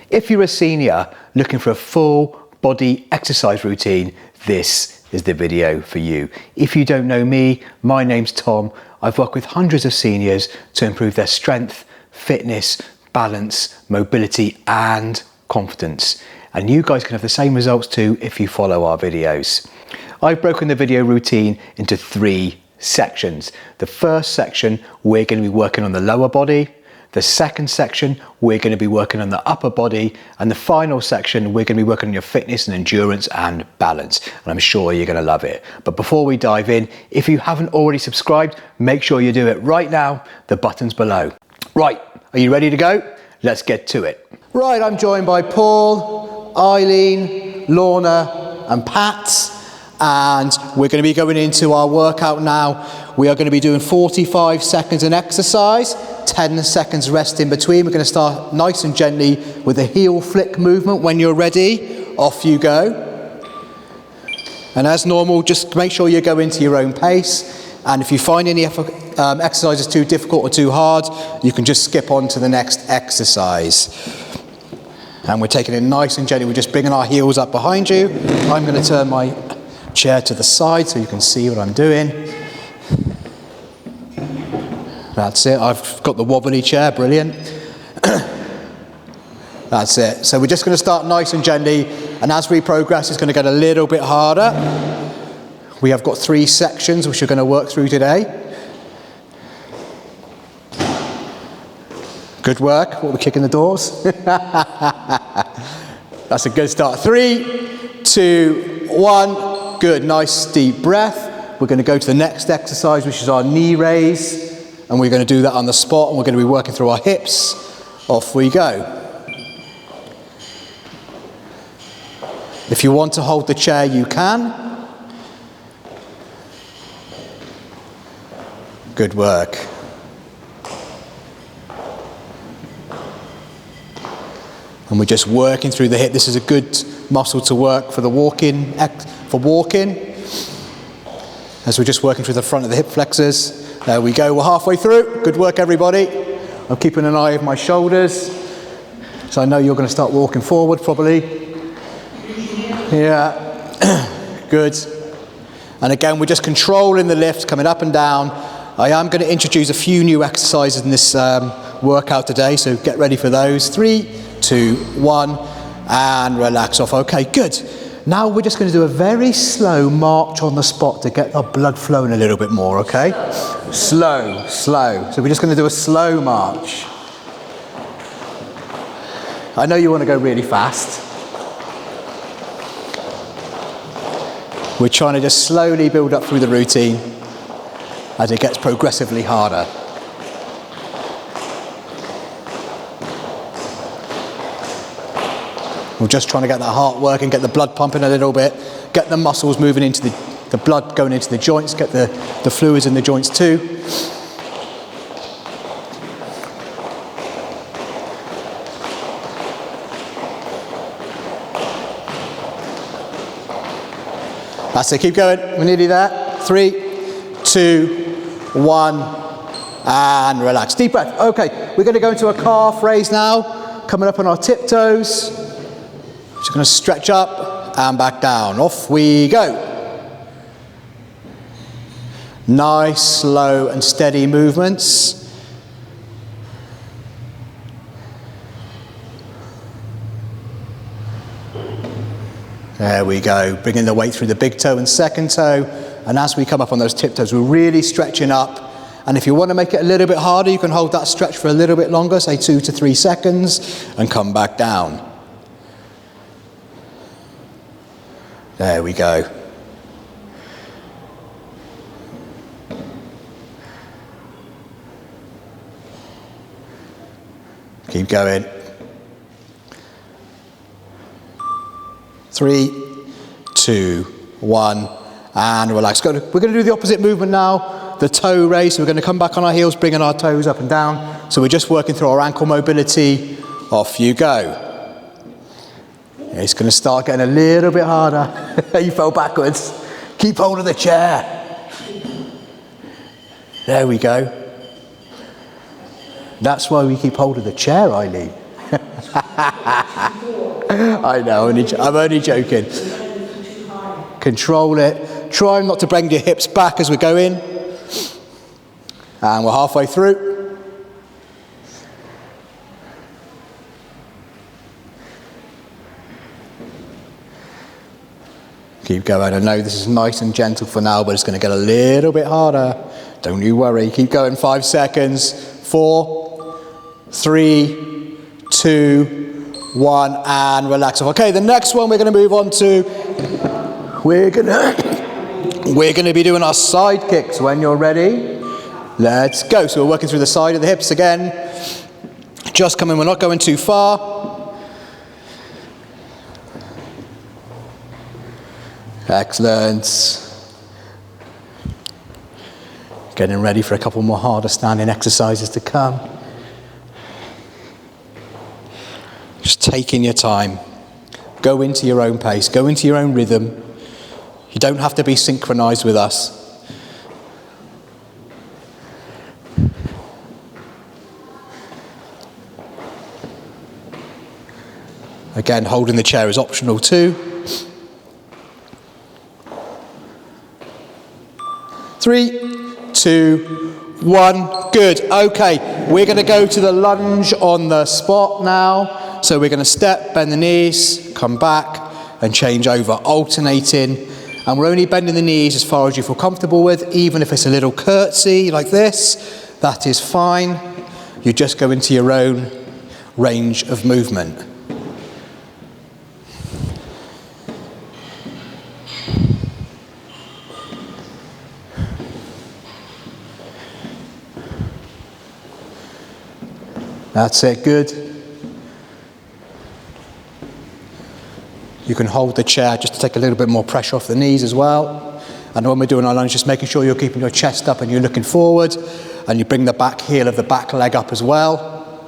If you're a senior looking for a full body exercise routine, this is the video for you. If you don't know me, my name's Tom. I've worked with hundreds of seniors to improve their strength, fitness, balance, mobility and confidence. And you guys can have the same results too if you follow our videos. I've broken the video routine into 3 sections. The first section, we're going to be working on the lower body. The second section, we're going to be working on the upper body. And the final section, we're going to be working on your fitness and endurance and balance. And I'm sure you're going to love it. But before we dive in, if you haven't already subscribed, make sure you do it right now. The button's below. Right, are you ready to go? Let's get to it. Right, I'm joined by Paul, Eileen, Lorna and Pat. And we're going to be going into our workout now. We are going to be doing 45 seconds in exercise, 10 seconds rest in between. We're going to start nice and gently with a heel flick movement. When you're ready, off you go. And as normal, just make sure you go into your own pace. And if you find any exercises too difficult or too hard, you can just skip on to the next exercise. And we're taking it nice and gently. We're just bringing our heels up behind you. I'm going to turn my chair to the side so you can see what I'm doing. That's it. I've got the wobbly chair. Brilliant. That's it. So we're just going to start nice and gently, and as we progress it's going to get a little bit harder. We have got 3 sections which we're going to work through today. Good work. What, we're kicking the doors? That's a good start. 3, 2, 1. Good, nice deep breath. We're going to go to the next exercise, which is our knee raise, and we're going to do that on the spot, and we're going to be working through our hips. Off we go. If you want to hold the chair, you can. Good work. And we're just working through the hip. This is a good muscle to work for the walking, as we're just working through the front of the hip flexors. There we go, we're halfway through. Good work, everybody. I'm keeping an eye over my shoulders, so I know you're going to start walking forward probably. Yeah, good. And again, we're just controlling the lift, coming up and down. I am going to introduce a few new exercises in this workout today, so get ready for those. 3, 2, 1, and relax off. Okay, good. Now we're just going to do a very slow march on the spot to get our blood flowing a little bit more, okay? Slow. So we're just going to do a slow march. I know you want to go really fast. We're trying to just slowly build up through the routine as it gets progressively harder. We're just trying to get that heart working, get the blood pumping a little bit, get the muscles moving into the blood going into the joints, get the fluids in the joints too. That's it, keep going, we're nearly there. 3, 2, 1, and relax. Deep breath. Okay, we're going to go into a calf raise now, coming up on our tiptoes. Just going to stretch up and back down. Off we go. Nice, slow and steady movements. There we go. Bringing the weight through the big toe and second toe. And as we come up on those tiptoes, we're really stretching up. And if you want to make it a little bit harder, you can hold that stretch for a little bit longer, say 2 to 3 seconds, and come back down. There we go. Keep going. 3, 2, 1, and relax. We're going to do the opposite movement now, the toe raise. So we're going to come back on our heels, bringing our toes up and down. So we're just working through our ankle mobility. Off you go. It's going to start getting a little bit harder. You fell backwards. Keep hold of the chair. There we go. That's why we keep hold of the chair, Eileen. I know, I'm only joking. Control it. Try not to bring your hips back as we go in. And we're halfway through. Keep going. I know this is nice and gentle for now, but it's going to get a little bit harder. Don't you worry. Keep going. 5 seconds. 4, 3, 2, 1, and relax. Okay, the next one we're going to move on to. We're going to be doing our side kicks. When you're ready, let's go. So we're working through the side of the hips again. Just coming. We're not going too far. Excellent. Getting ready for a couple more harder standing exercises to come. Just taking your time. Go into your own pace. Go into your own rhythm. You don't have to be synchronized with us. Again, holding the chair is optional too. 3, 2, 1. Good. Okay, we're going to go to the lunge on the spot now. So we're going to step, bend the knees, come back, and change over, alternating. And we're only bending the knees as far as you feel comfortable with, even if it's a little curtsy like this, that is fine. You just go into your own range of movement. That's it, good. You can hold the chair just to take a little bit more pressure off the knees as well. And when we're doing our lunge, just making sure you're keeping your chest up and you're looking forward, and you bring the back heel of the back leg up as well.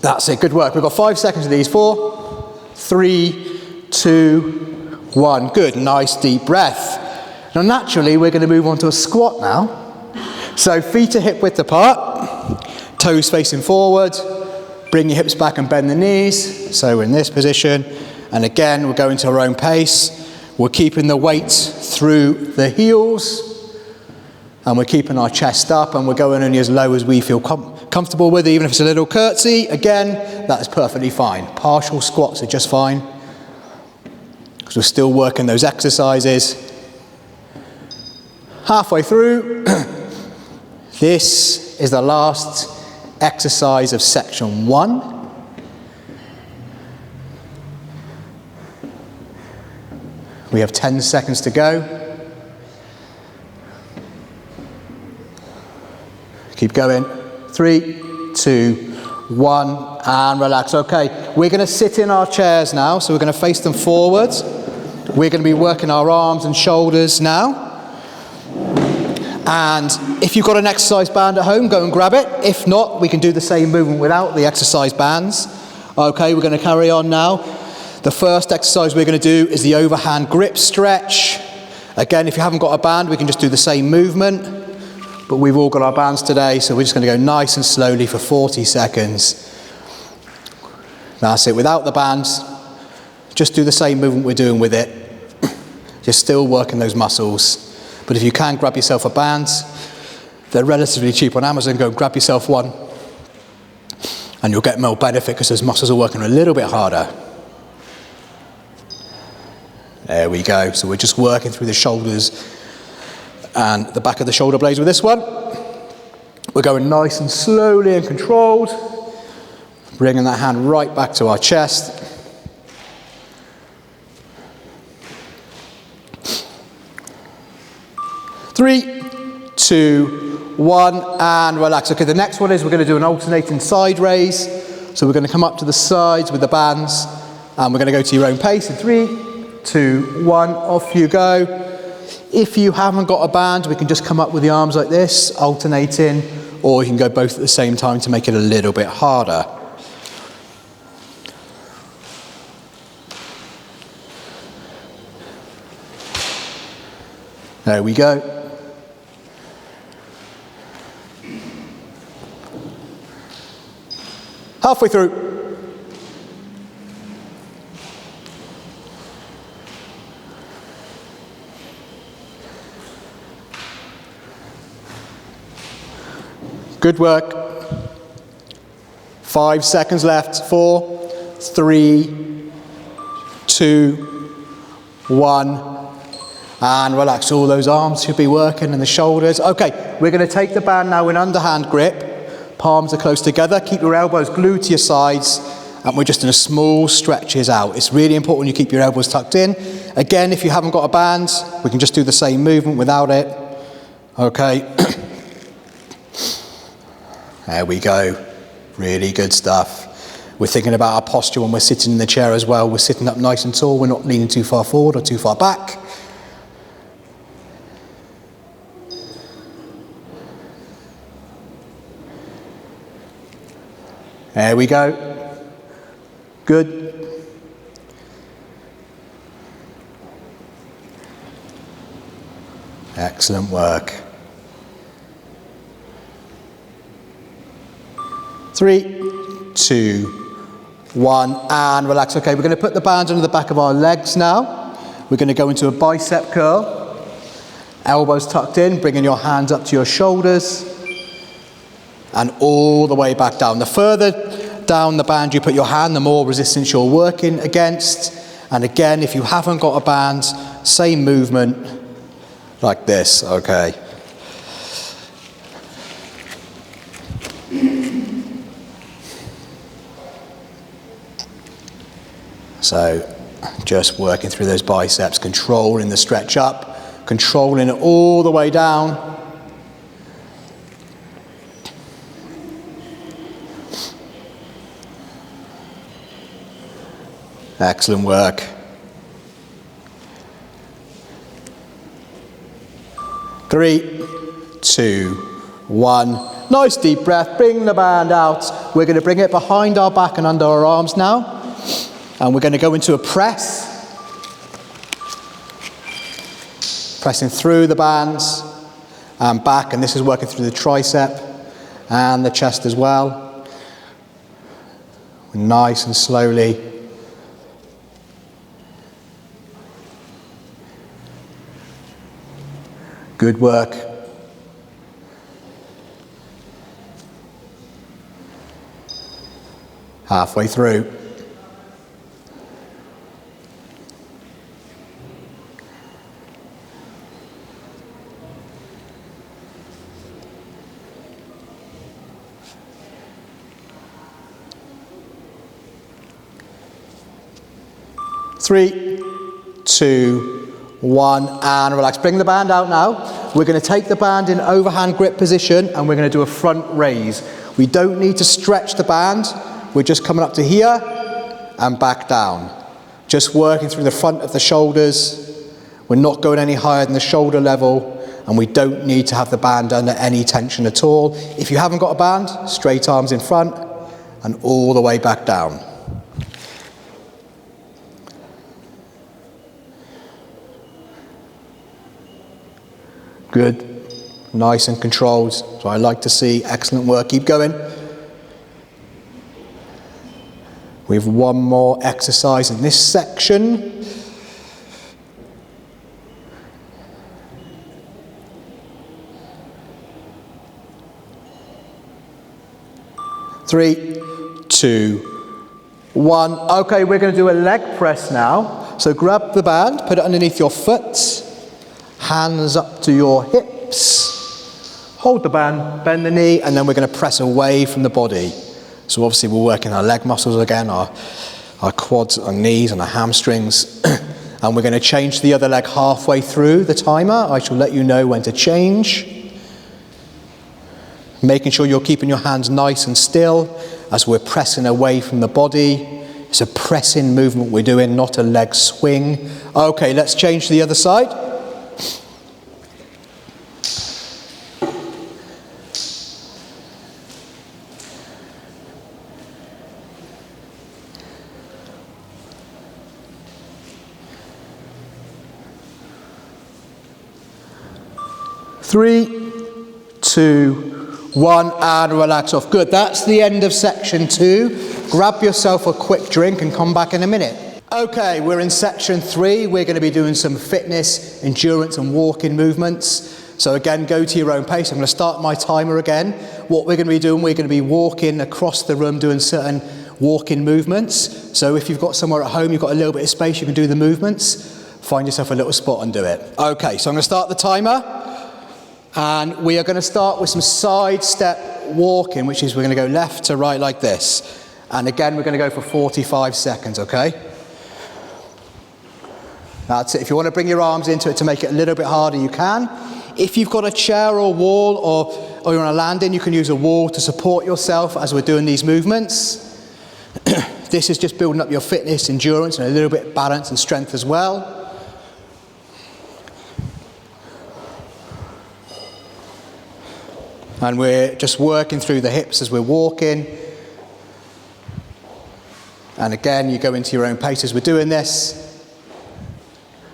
That's it, good work. We've got 5 seconds of these. 4, 3, 2, 1. Good, nice deep breath. Now naturally, we're going to move on to a squat now. So feet are hip width apart, toes facing forward. Bring your hips back and bend the knees. So we're in this position. And again, we're going to our own pace. We're keeping the weight through the heels. And we're keeping our chest up. And we're going only as low as we feel comfortable with, even if it's a little curtsy. Again, that is perfectly fine. Partial squats are just fine, because we're still working those exercises. Halfway through. This is the last exercise of section 1. We have 10 seconds to go. Keep going. 3, 2, 1, and relax. Okay, we're going to sit in our chairs now, so we're going to face them forwards. We're going to be working our arms and shoulders now. And if you've got an exercise band at home, go and grab it. If not, we can do the same movement without the exercise bands. Okay, we're going to carry on now. The first exercise we're going to do is the overhand grip stretch. Again, if you haven't got a band, we can just do the same movement. But we've all got our bands today, so we're just going to go nice and slowly for 40 seconds. That's it, without the bands. Just do the same movement we're doing with it. You're still working those muscles. But if you can, grab yourself a band. They're relatively cheap on Amazon. Go and grab yourself one. And you'll get more benefit because those muscles are working a little bit harder. There we go. So we're just working through the shoulders and the back of the shoulder blades with this one. We're going nice and slowly and controlled. Bringing that hand right back to our chest. 3, 2, 1, and relax. Okay, the next one is we're going to do an alternating side raise. So we're going to come up to the sides with the bands, and we're going to go to your own pace. In 3, 2, 1, off you go. If you haven't got a band, we can just come up with the arms like this, alternating, or you can go both at the same time to make it a little bit harder. There we go. Halfway through. Good work. 5 seconds left. 4, 3, 2, 1. And relax. All those arms should be working and the shoulders. Okay, we're going to take the band now in underhand grip. Palms are close together. Keep your elbows glued to your sides. And we're just doing a small stretches out. It's really important you keep your elbows tucked in. Again, if you haven't got a band, we can just do the same movement without it. Okay. There we go. Really good stuff. We're thinking about our posture when we're sitting in the chair as well. We're sitting up nice and tall. We're not leaning too far forward or too far back. There we go. Good. Excellent work. 3, 2, 1, and relax. Okay, we're going to put the band under the back of our legs now. We're going to go into a bicep curl. Elbows tucked in, bringing your hands up to your shoulders. And all the way back down. The further down the band you put your hand, the more resistance you're working against. And again, if you haven't got a band, same movement like this, okay. So just working through those biceps, controlling the stretch up, controlling it all the way down. Excellent work. 3, 2, 1. Nice deep breath. Bring the band out. We're going to bring it behind our back and under our arms now. And we're going to go into a press. Pressing through the bands and back. And this is working through the tricep and the chest as well. Nice and slowly. Good work. Halfway through. Three, 2, 1, and relax. Bring the band out now. We're going to take the band in overhand grip position and we're going to do a front raise. We don't need to stretch the band. We're just coming up to here and back down. Just working through the front of the shoulders. We're not going any higher than the shoulder level and we don't need to have the band under any tension at all. If you haven't got a band, straight arms in front and all the way back down. Good, nice and controlled. So I like to see. Excellent work. Keep going. We have one more exercise in this section. Three, 2, 1. Okay, we're going to do a leg press now. So grab the band, put it underneath your foot. Hands up to your hips, hold the band, bend the knee, and then we're going to press away from the body. So obviously we're working our leg muscles again, our quads, our knees and our hamstrings. And we're going to change the other leg halfway through the timer. I shall let you know when to change. Making sure you're keeping your hands nice and still as we're pressing away from the body. It's a pressing movement we're doing, not a leg swing. Okay, let's change to the other side. Three, 2, 1, and relax off. Good, that's the end of section 2. Grab yourself a quick drink and come back in a minute. Okay, we're in section 3. We're going to be doing some fitness, endurance and walking movements. So again, go to your own pace. I'm going to start my timer again. What we're going to be doing, we're going to be walking across the room doing certain walking movements. So if you've got somewhere at home, you've got a little bit of space, you can do the movements. Find yourself a little spot and do it. Okay, so I'm going to start the timer. And we are going to start with some side step walking, which is we're going to go left to right like this. And again, we're going to go for 45 seconds, okay? That's it. If you want to bring your arms into it to make it a little bit harder, you can. If you've got a chair or wall or you're on a landing, you can use a wall to support yourself as we're doing these movements. This is just building up your fitness, endurance, and a little bit of balance and strength as well. And we're just working through the hips as we're walking. And again, you go into your own pace as we're doing this.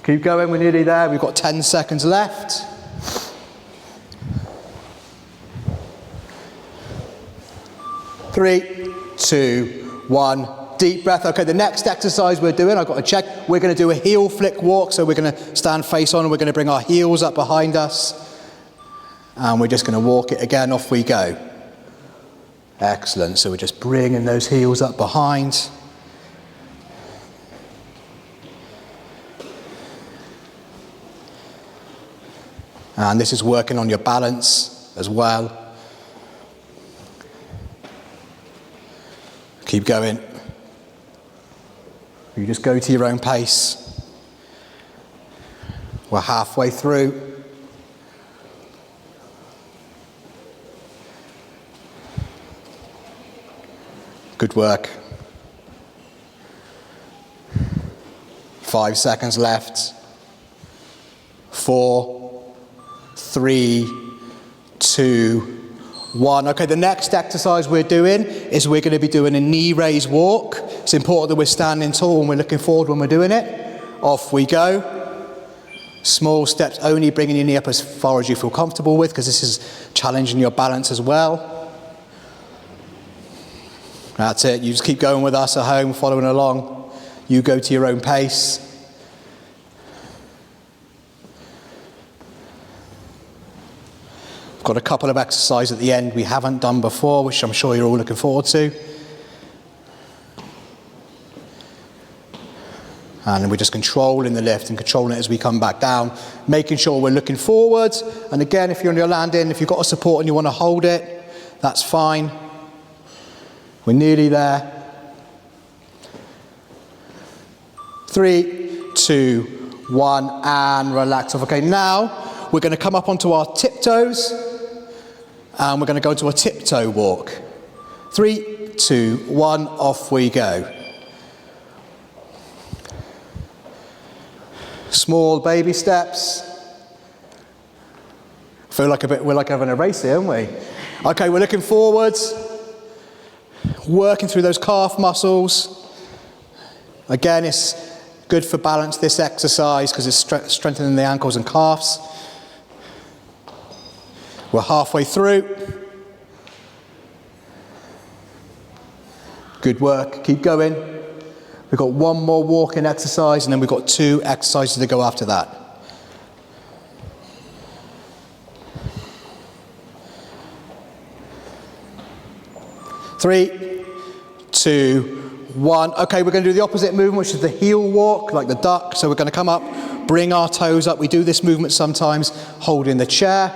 Keep going, we're nearly there. We've got 10 seconds left. Three, 2, 1. Deep breath. Okay, the next exercise we're doing, I've got to check. We're going to do a heel flick walk. So we're going to stand face on and we're going to bring our heels up behind us. And we're just going to walk it again. Off we go. Excellent. So we're just bringing those heels up behind. And this is working on your balance as well. Keep going. You just go to your own pace. We're halfway through. Good work. 5 seconds left. 4, 3, 2, 1. Okay, the next exercise we're doing is we're going to be doing a knee raise walk. It's important that we're standing tall and we're looking forward when we're doing it. Off we go. Small steps only, bringing your knee up as far as you feel comfortable with, because this is challenging your balance as well. That's it. You just keep going with us at home, following along. You go to your own pace. Got a couple of exercises at the end we haven't done before, which I'm sure you're all looking forward to. And we're just controlling the lift and controlling it as we come back down, making sure we're looking forward. And again, if you're on your landing, if you've got a support and you want to hold it, that's fine. We're nearly there. 3, 2, 1, and relax off. Okay, now we're going to come up onto our tiptoes. And we're going to go to a tiptoe walk. 3, 2, 1, off we go. Small baby steps. Feel like we're like having a race here, aren't we? Okay, we're looking forwards. Working through those calf muscles. Again, it's good for balance, this exercise, because it's strengthening the ankles and calves. We're halfway through. Good work. Keep going. We've got one more walking exercise and then we've got 2 exercises to go after that. 3, 2, 1. Okay, we're going to do the opposite movement, which is the heel walk, like the duck. So we're going to come up, bring our toes up. We do this movement sometimes holding the chair.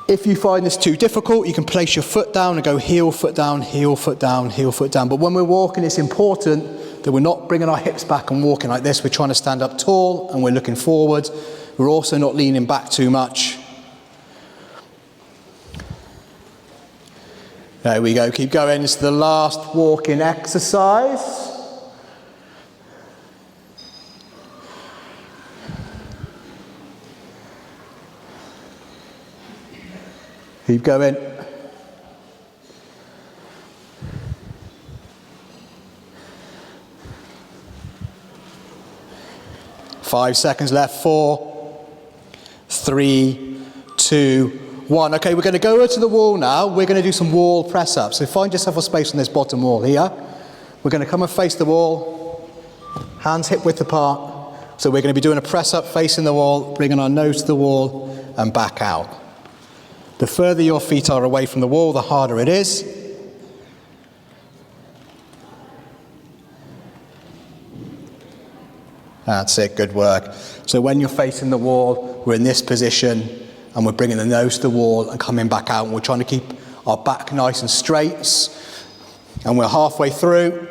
If you find this too difficult, you can place your foot down and go heel, foot down, heel, foot down, heel, foot down. But when we're walking, it's important that we're not bringing our hips back and walking like this. We're trying to stand up tall and we're looking forward. We're also not leaning back too much. There we go, keep going. It's the last walking exercise. Keep going. Five seconds left. 4, 3, 2, 1. Okay, we're going to go over to the wall now. We're going to do some wall press-ups. So find yourself a space on this bottom wall here. We're going to come and face the wall, hands hip width apart. So we're going to be doing a press-up facing the wall, bringing our nose to the wall and back out. The further your feet are away from the wall, the harder it is. That's it, good work. So when you're facing the wall, we're in this position and we're bringing the nose to the wall and coming back out, and we're trying to keep our back nice and straight. And we're halfway through.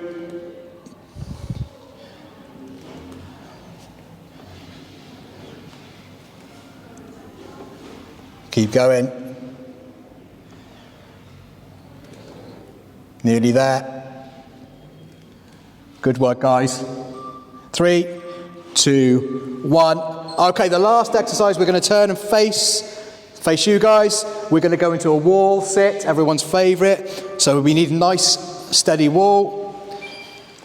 Keep going. Nearly there. Good work, guys. 3, 2, 1. Okay, the last exercise, we're going to turn and face you guys. We're going to go into a wall sit, everyone's favourite. So we need a nice, steady wall.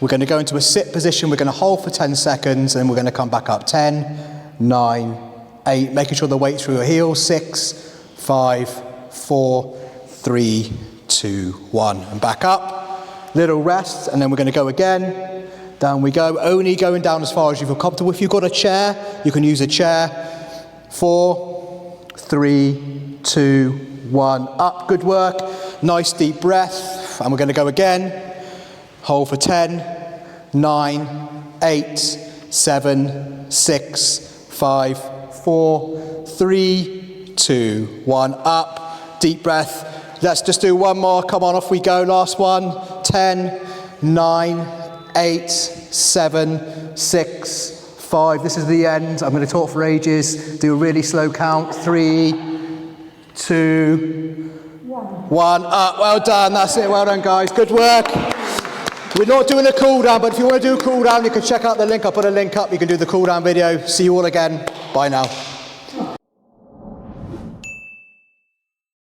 We're going to go into a sit position. We're going to hold for 10 seconds, and we're going to come back up. 10, 9, 8, making sure the weight's through your heels. 6, 5, 4, 3, 2, 1. And back up. Little rest, and then we're going to go again. Down we go, only going down as far as you feel comfortable. If you've got a chair, you can use a chair. 4, 3, 2, 1, up, good work. Nice deep breath, and we're going to go again. Hold for 10, 9, 8, 7, 6, 5, 4, 3, 2, 1, up, deep breath. Let's just do one more, come on, off we go, last one. 10, 9, 8, 7, 6, 5. This is the end. I'm going to talk for ages. Do a really slow count. 3, 2, 1. Up. Well done. That's it. Well done, guys. Good work. We're not doing a cool down, but if you want to do a cool down, you can check out the link. I'll put a link up. You can do the cool down video. See you all again. Bye now.